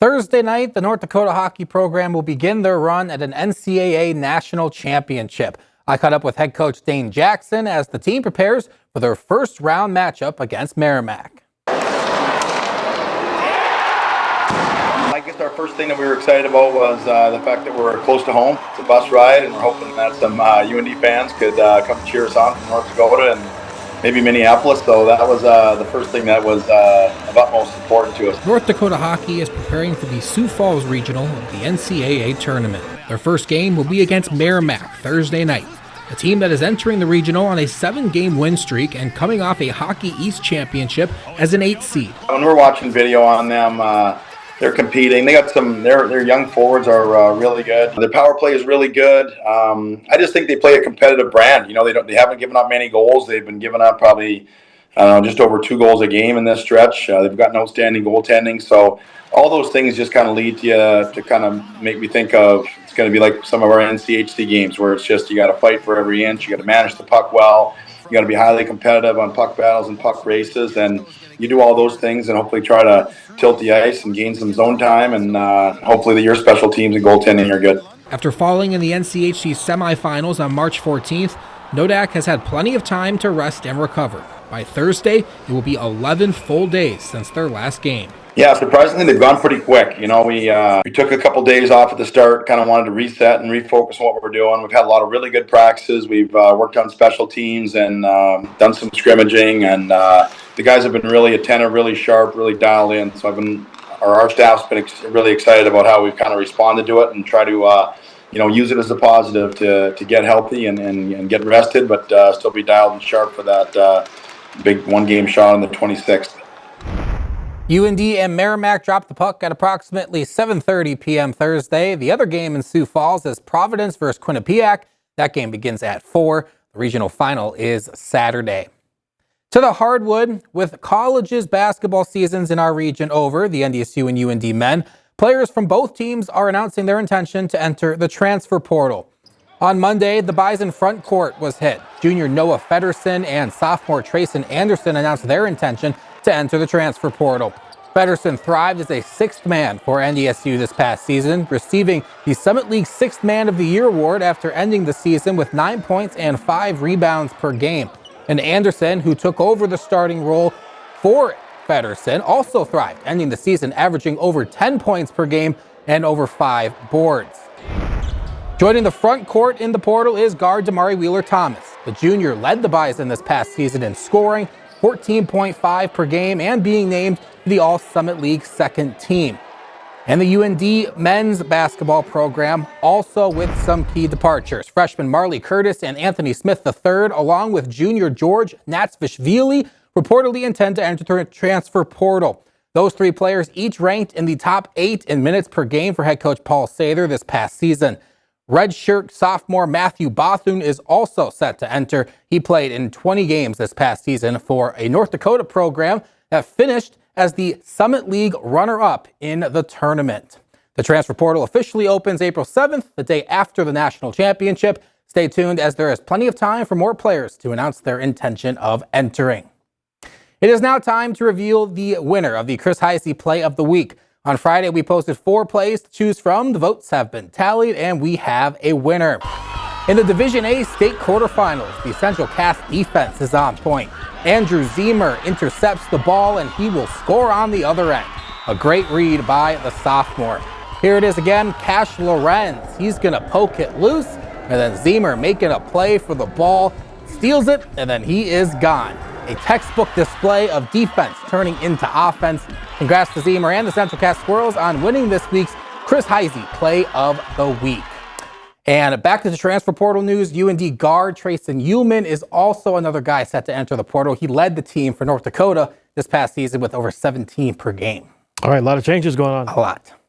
Thursday night, the North Dakota hockey program will begin their run at an NCAA national championship. I caught up with head coach Dane Jackson as the team prepares for their first round matchup against Merrimack. I guess our first thing that we were excited about was the fact that we're close to home. It's a bus ride, and we're hoping that some UND fans could come cheer us on from North Dakota and maybe Minneapolis. So that was the first thing that was of utmost importance to us. North Dakota hockey is preparing for the Sioux Falls Regional of the NCAA tournament. Their first game will be against Merrimack Thursday night, a team that is entering the regional on a 7-game win streak and coming off a Hockey East championship as an 8th seed. When we're watching video on them, they're competing. They got their young forwards are really good. Their power play is really good. I just think they play a competitive brand. You know, they haven't given up many goals. They've been giving up probably just over 2 goals a game in this stretch. They've got an outstanding goaltending. So all those things just kind of lead to you to kind of make me think of it's going to be like some of our NCHC games where it's just you got to fight for every inch. You got to manage the puck well. You got to be highly competitive on puck battles and puck races, and you do all those things and hopefully try to tilt the ice and gain some zone time, and hopefully your special teams and goaltending are good. After falling in the NCHC semifinals on March 14th, Nodak has had plenty of time to rest and recover. By Thursday, it will be 11 full days since their last game. Yeah, surprisingly, they've gone pretty quick. You know, we took a couple days off at the start, kind of wanted to reset and refocus on what we're doing. We've had a lot of really good practices. We've worked on special teams and done some scrimmaging, and the guys have been really attentive, really sharp, really dialed in. So our staff's been really excited about how we've kind of responded to it and try to use it as a positive to get healthy and get rested, but still be dialed and sharp for that big 1-game shot on the 26th. UND and Merrimack dropped the puck at approximately 7:30 p.m. Thursday. The other game in Sioux Falls is Providence versus Quinnipiac. That game begins at 4. The regional final is Saturday. To the hardwood, with colleges basketball seasons in our region over, the NDSU and UND men, players from both teams are announcing their intention to enter the transfer portal. On Monday, the Bison front court was hit. Junior Noah Feddersen and sophomore Trayson Anderson announced their intention to enter the transfer portal. Feddersen thrived as a 6th man for NDSU this past season, receiving the Summit League 6th Man of the Year award after ending the season with 9 points and 5 rebounds per game. And Anderson, who took over the starting role for Feddersen, also thrived, ending the season averaging over 10 points per game and over 5 boards. Joining the front court in the portal is guard Damari Wheeler-Thomas. The junior led the Bison this past season in scoring, 14.5 per game, and being named to the All-Summit League 2nd team. And the UND men's basketball program also with some key departures. Freshman Marley Curtis and Anthony Smith III, along with junior George Natsvishvili, reportedly intend to enter the transfer portal. Those 3 players each ranked in the top 8 in minutes per game for head coach Paul Sather this past season. Redshirt sophomore Matthew Bothune is also set to enter. He played in 20 games this past season for a North Dakota program that finished as the Summit League runner-up in the tournament. The transfer portal officially opens April 7th, the day after the national championship. Stay tuned as there is plenty of time for more players to announce their intention of entering. It is now time to reveal the winner of the Chris Heisey Play of the Week. On Friday, we posted 4 plays to choose from. The votes have been tallied, and we have a winner. In the Division A state quarterfinals, the Central Cass defense is on point. Andrew Zemer intercepts the ball, and he will score on the other end. A great read by the sophomore. Here it is again, Cash Lorenz. He's going to poke it loose, and then Zemer making a play for the ball, steals it, and then he is gone. A textbook display of defense turning into offense. Congrats to Zemer and the Central Cass Squirrels on winning this week's Chris Heisey Play of the Week. And back to the transfer portal news, UND guard Trayson Ullman is also another guy set to enter the portal. He led the team for North Dakota this past season with over 17 per game. All right, a lot of changes going on. A lot.